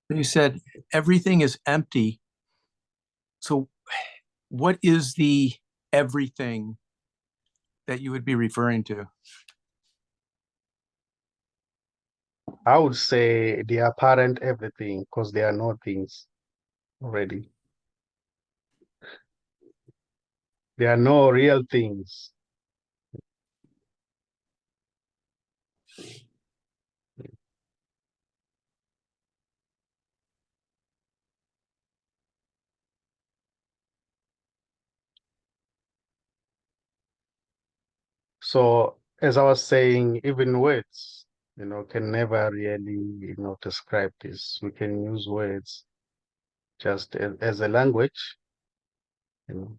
You said everything is empty. So what is the everything that you would be referring to? I would say the apparent everything, because there are no things already. There are no real things. So as I was saying, even words, can never really, describe this. We can use words just as a language, you know,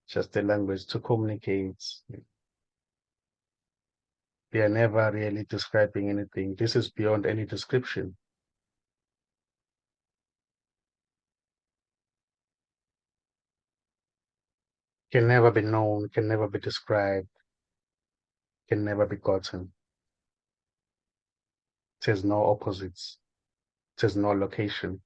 just a language to communicate. They are never really describing anything. This is beyond any description. Can never be known, can never be described, can never be gotten. There's no opposites. There's no location.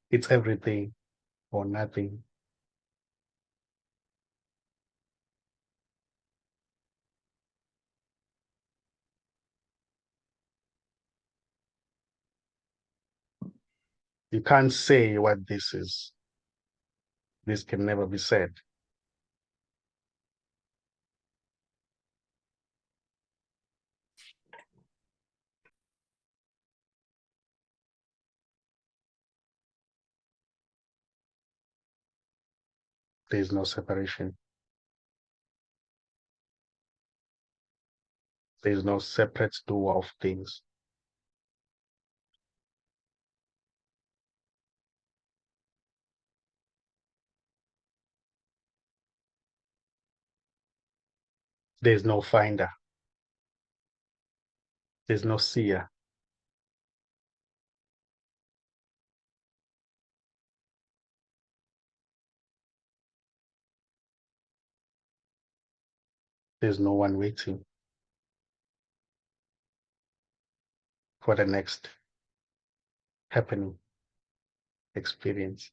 It's everything or nothing. You can't say what this is. This can never be said. There's no separation. There's no separate doer of things. There's no finder. There's no seer. There's no one waiting for the next happening experience.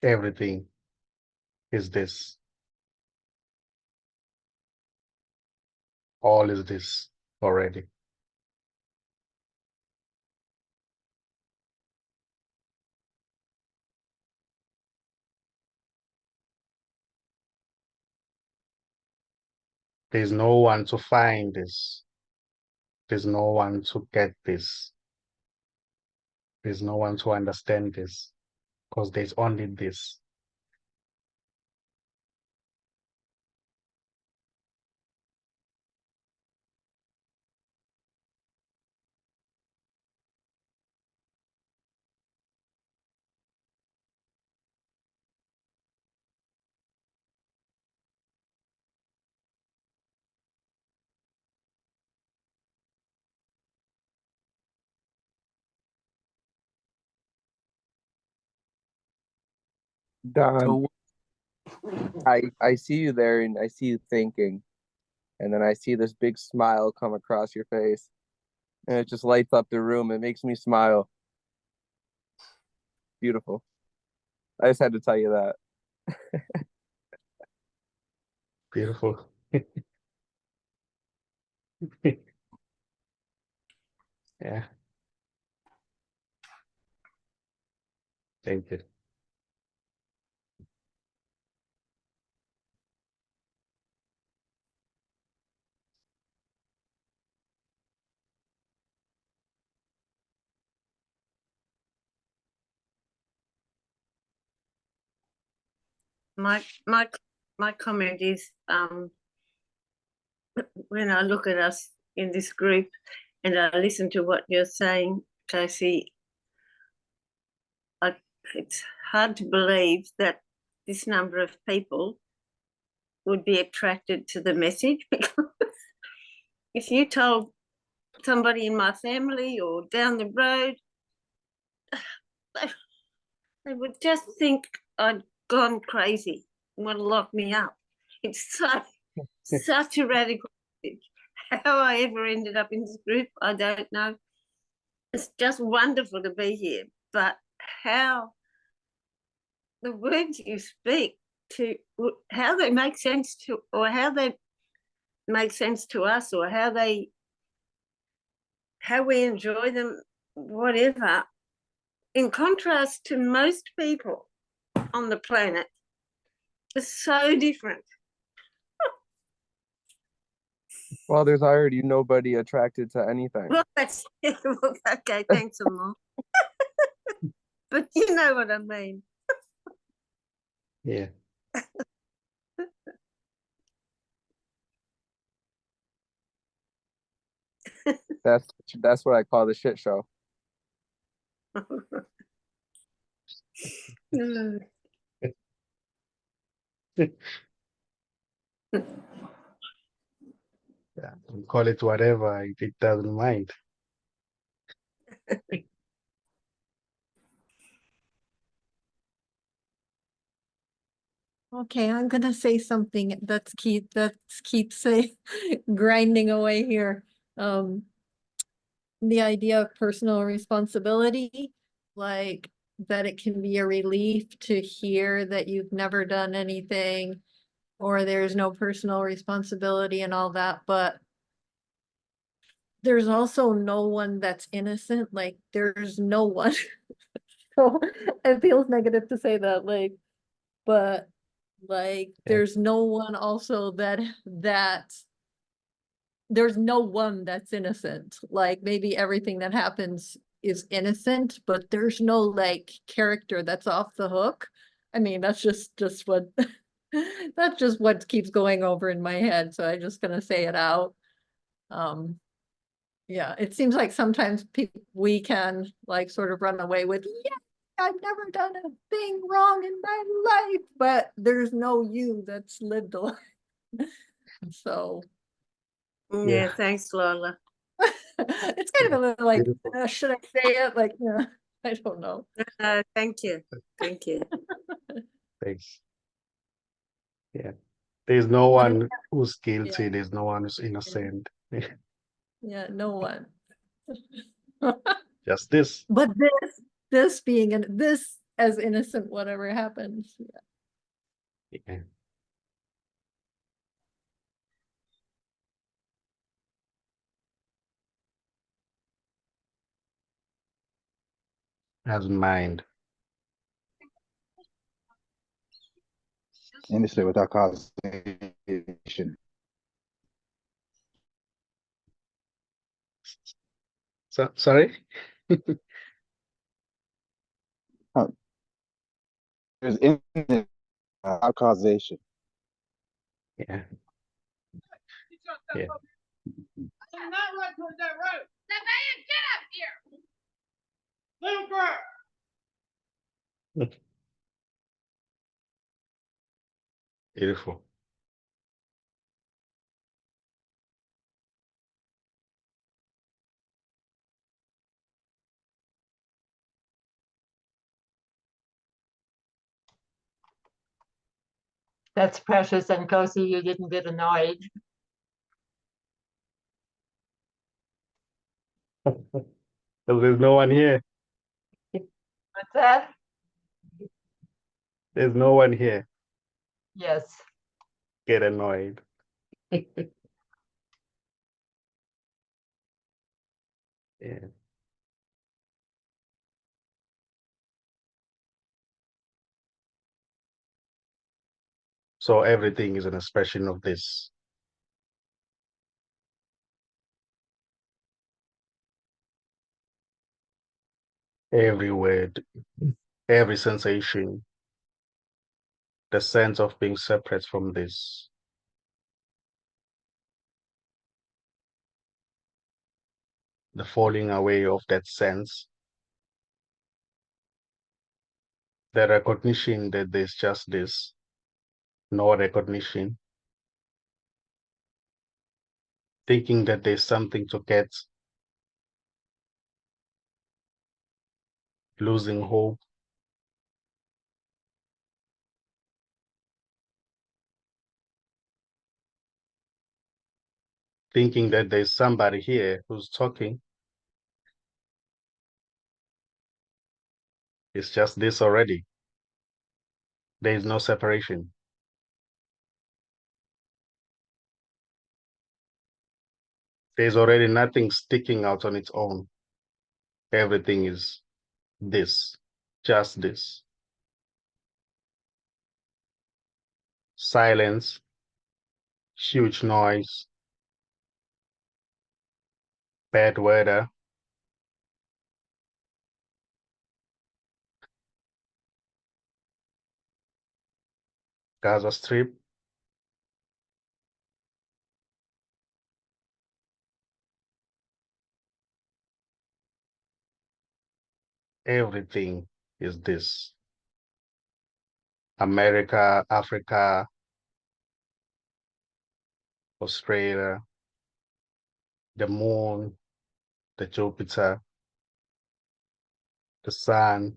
Everything is this. All is this already. There's no one to find this. There's no one to get this. There's no one to understand this, because there's only this. Don, So I see you there and I see you thinking, and then I see this big smile come across your face, and it just lights up the room. It makes me smile. Beautiful. I just had to tell you that. Beautiful. Yeah, thank you. My my my comment is when I look at us in this group and I listen to what you're saying, Casey, it's hard to believe that this number of people would be attracted to the message, because if you told somebody in my family or down the road, They would just think I'd gone crazy and want to lock me up. It's such a radical message. How I ever ended up in this group, I don't know. It's just wonderful to be here, but how the words you speak to, how they make sense to, or how they make sense to us, or how we enjoy them, whatever, in contrast to most people on the planet, is so different. Well, there's already nobody attracted to anything. Well, that's okay. Thanks a lot. But you know what I mean. Yeah. That's what I call the shit show. Mm. Yeah, call it whatever, it doesn't mind. Okay, I'm gonna say something that's keeps say grinding away here. The idea of personal responsibility, like that it can be a relief to hear that you've never done anything or there's no personal responsibility and all that, but there's also no one that's innocent, like there's no one. So it feels negative to say that, like, but like Yeah. there's no one also that there's no one that's innocent. Like maybe everything that happens is innocent, but there's no like character that's off the hook. I mean, that's just what that's just what keeps going over in my head. So I'm just gonna say it out. Yeah, it seems like sometimes we can like sort of run away with, yeah, I've never done a thing wrong in my life, but there's no you that's lived a life. So Yeah, thanks, Lola. it's kind of a little like, Beautiful. should I say it? Like, yeah, I don't know. Thank you. Thank you. Thanks. Yeah. There's no I- one who's guilty, yeah. there's no one who's innocent. Yeah, no one. Just this. But this being this as innocent, whatever happens. Yeah. Has mind. Innocent without causation. So sorry? There's innocent without causation. Yeah. Yeah. Do not run towards that road. Savannah, get up here. Little girl. Beautiful. That's precious and cozy. You didn't get annoyed. There's no one here. What's that? There's no one here. Yes. Get annoyed. Yeah. So everything is an expression of this. Every word, every sensation, the sense of being separate from this. The falling away of that sense. The recognition that there's just this. No recognition. Thinking that there's something to get. Losing hope. thinking that there's somebody here who's talking. It's just this already. There is no separation. There's already nothing sticking out on its own. Everything is this, just this. Silence, huge noise, bad weather, Gaza Strip, everything is this. America, Africa, Australia, the moon, the Jupiter, the sun,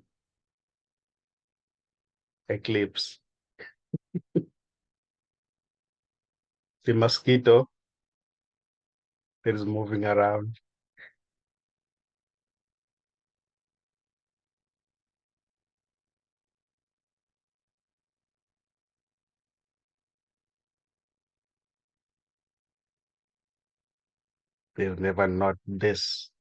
eclipse, the mosquito that is moving around. There's never not this.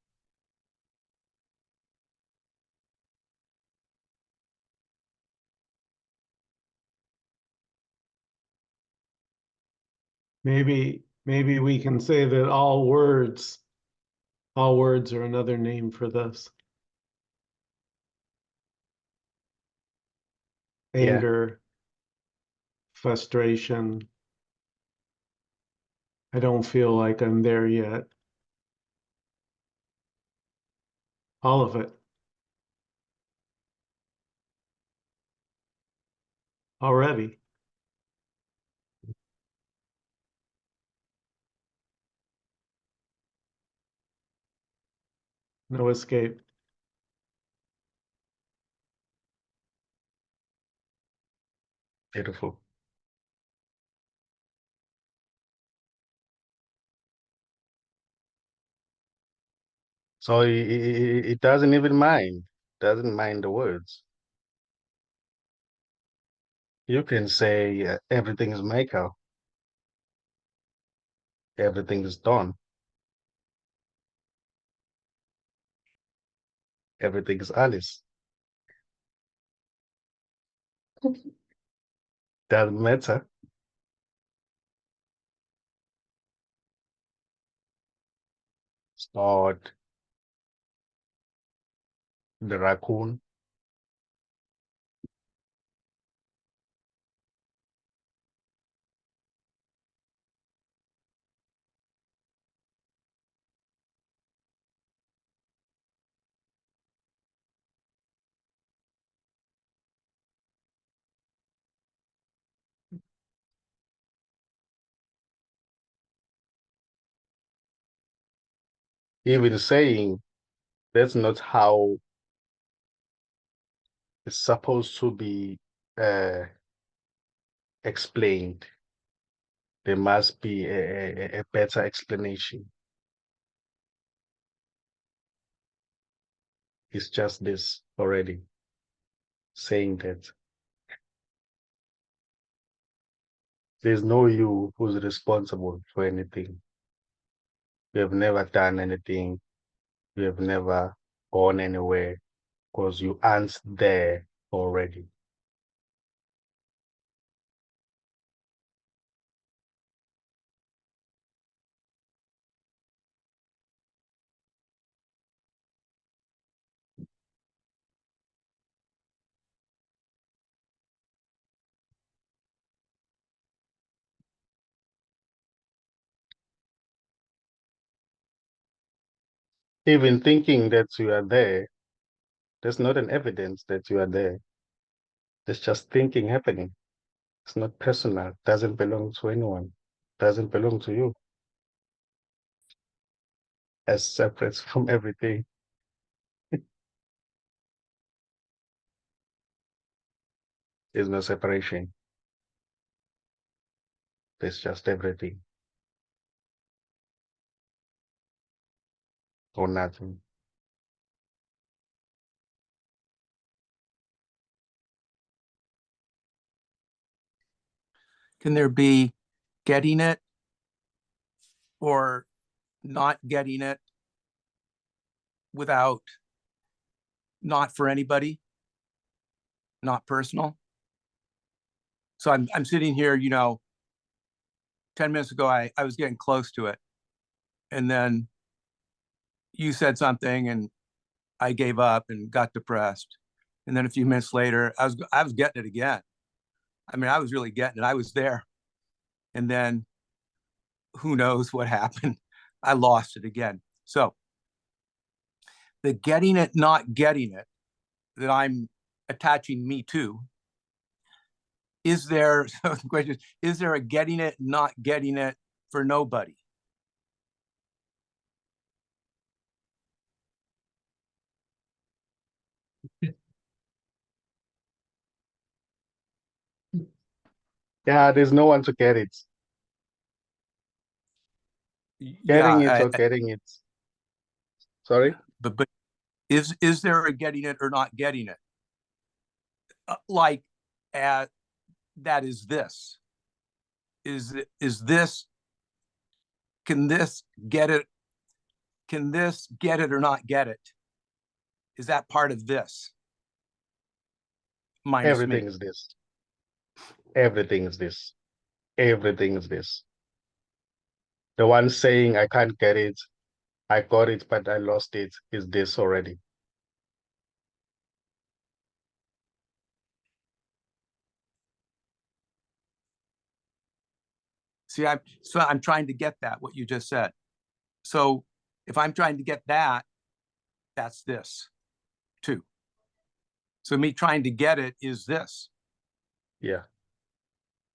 Maybe we can say that all words are another name for this. Yeah. Anger, frustration. I don't feel like I'm there yet. All of it. Already. No escape. Beautiful. So it doesn't even mind, doesn't mind the words. You can say everything is Michael, everything is done, everything is Alice. Doesn't matter. Start the raccoon. Even saying that's not how it's supposed to be uh, explained. There must be a better explanation. It's just this already, saying that there's no you who's responsible for anything. You have never done anything. You have never gone anywhere because you aren't there already. Even thinking that you are there, there's not an evidence that you are there. It's just thinking happening. It's not personal, doesn't belong to anyone, doesn't belong to you. As separate from everything. There's no separation. There's just everything. or nothing. Can there be getting it or not getting it without, not for anybody, not personal? So I'm sitting here, 10 minutes ago, I was getting close to it. And then you said something and I gave up and got depressed. And then a few minutes later, I was getting it again. I mean, I was really getting it. I was there. And then who knows what happened? I lost it again. So the getting it, not getting it that I'm attaching me to, is there, so the question is there a getting it, not getting it for nobody? Yeah, there's no one to get it. Getting it Yeah, or getting it. Sorry? but is there a getting it or not getting it? Like, that is this. Is this, can this get it? Can this get it or not get it? Is that part of this? Minus Everything me. is this. Everything is this. Everything is this. The one saying I can't get it, I got it, but I lost it, is this already. See, I'm trying to get that, what you just said. So if I'm trying to get that, that's this too. So me trying to get it is this. Yeah.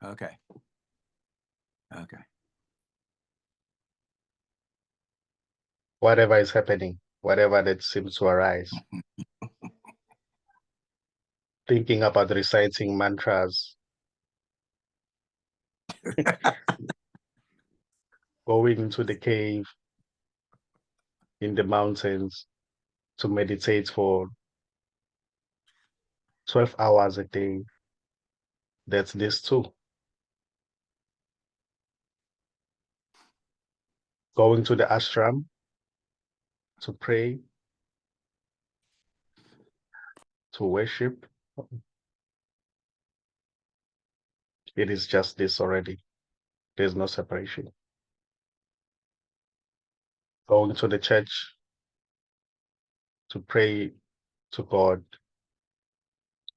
Okay. Okay. Whatever is happening, whatever that seems to arise. Thinking about reciting mantras. Going into the cave, in the mountains, to meditate for 12 hours a day. That's this too. Going to the ashram to pray, to worship. It is just this already. There's no separation. Going to the church to pray to God,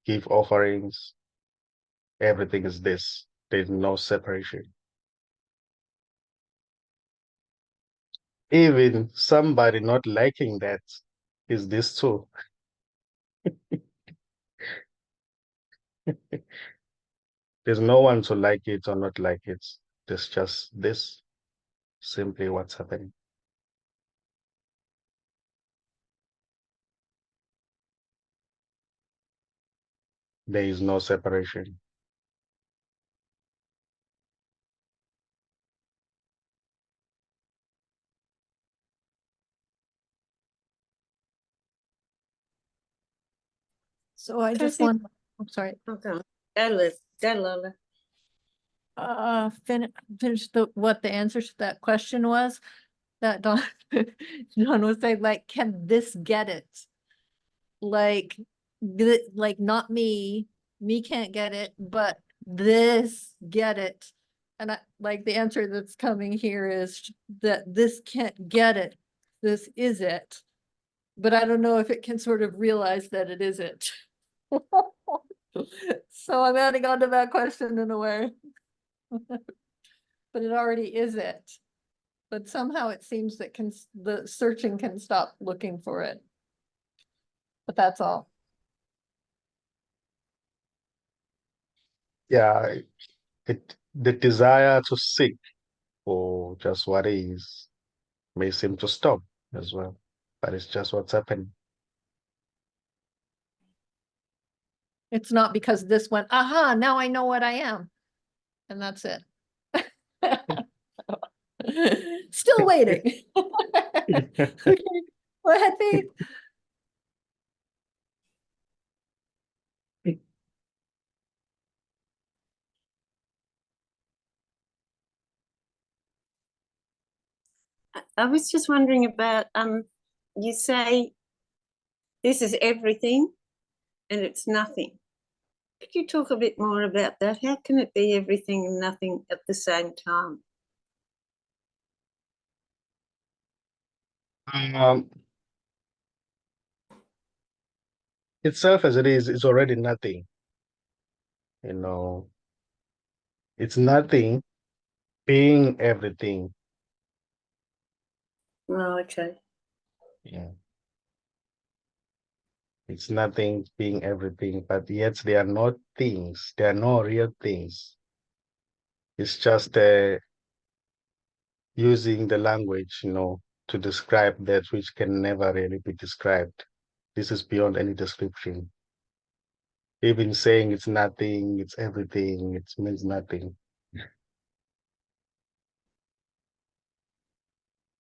give offerings. Everything is this. There's no separation. Even somebody not liking that is this too. There's no one to like it or not like it. There's just this, simply what's happening. There is no separation. So I just Cassie- want, I'm sorry, Okay. Go, Lola. finish what the answer to that question was. That Don, Don was saying, like, can this get it? Like, like not me can't get it, but this get it. And I like the answer that's coming here is that this can't get it. This is it. But I don't know if it can sort of realize that it is it. So I'm adding on to that question in a way. But it already is it. But somehow it seems that the searching can stop looking for it. But that's all. Yeah, the desire to seek for just what is may seem to stop as well, but it's just what's happening. It's not because this went, aha, now I know what I am. And that's it. Still waiting. Okay. Go ahead, Pete. I was just wondering about you say this is everything and it's nothing. Could you talk a bit more about that? How can it be everything and nothing at the same time? Itself as it is already nothing. You know, it's nothing being everything. Oh, okay. Yeah. It's nothing being everything, but yet they are not things. They are no real things. It's just using the language, to describe that which can never really be described. This is beyond any description. Even saying it's nothing, it's everything, it means nothing.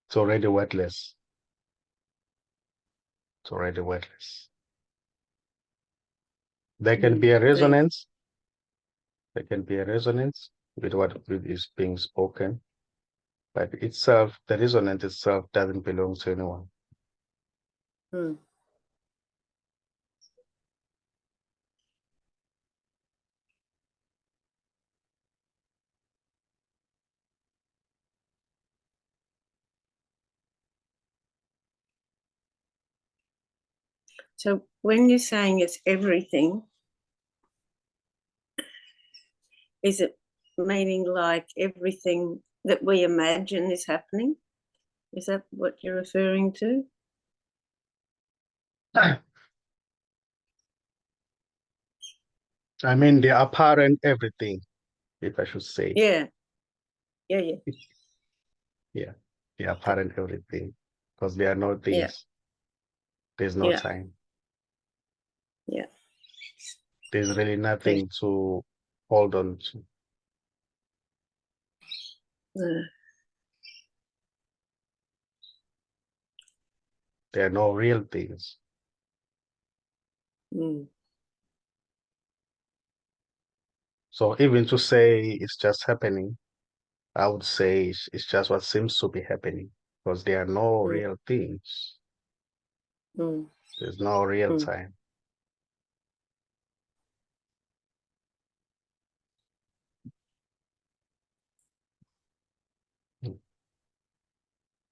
It's already wordless. It's already wordless. There can be a resonance. There can be a resonance with what is being spoken, but itself, the resonance itself doesn't belong to anyone. Hmm. So when you're saying it's everything, is it meaning like everything that we imagine is happening? Is that what you're referring to? I mean, the apparent everything, if I should say. Yeah. Yeah, yeah. Yeah, the apparent everything, because there are no things. Yeah. There's no Yeah. time. Yeah. There's really nothing to hold on to. There are no real things. So even to say it's just happening, I would say it's just what seems to be happening, because there are no real things. There's no real time.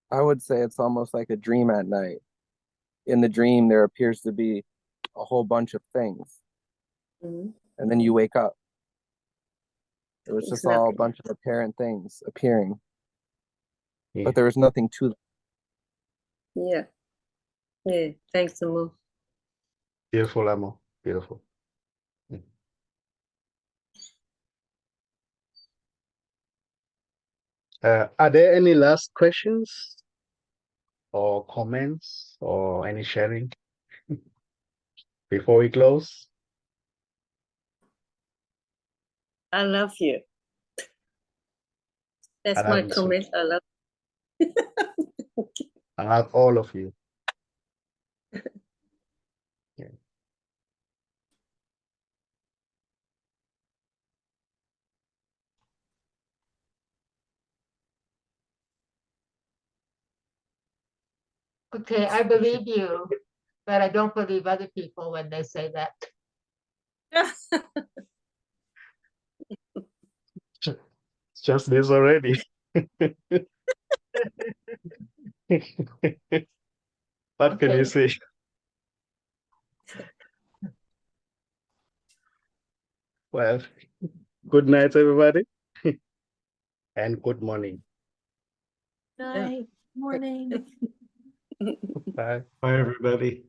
I would say it's almost like a dream at night. In the dream, there appears to be a whole bunch of things. And then you wake up. It was just all a bunch of apparent things appearing. Yeah. But there was nothing to them. Yeah. Yeah. Thanks, Amo. Beautiful, Amo. Beautiful. Are there any last questions or comments or any sharing before we close? I love you. That's I my love you too. comment. I love I love all of you. Yeah. Okay, I believe you, but I don't believe other people when they say that. It's just this already. What can you say? Well, good night, everybody, and good morning. Night, morning. Bye. Bye, everybody.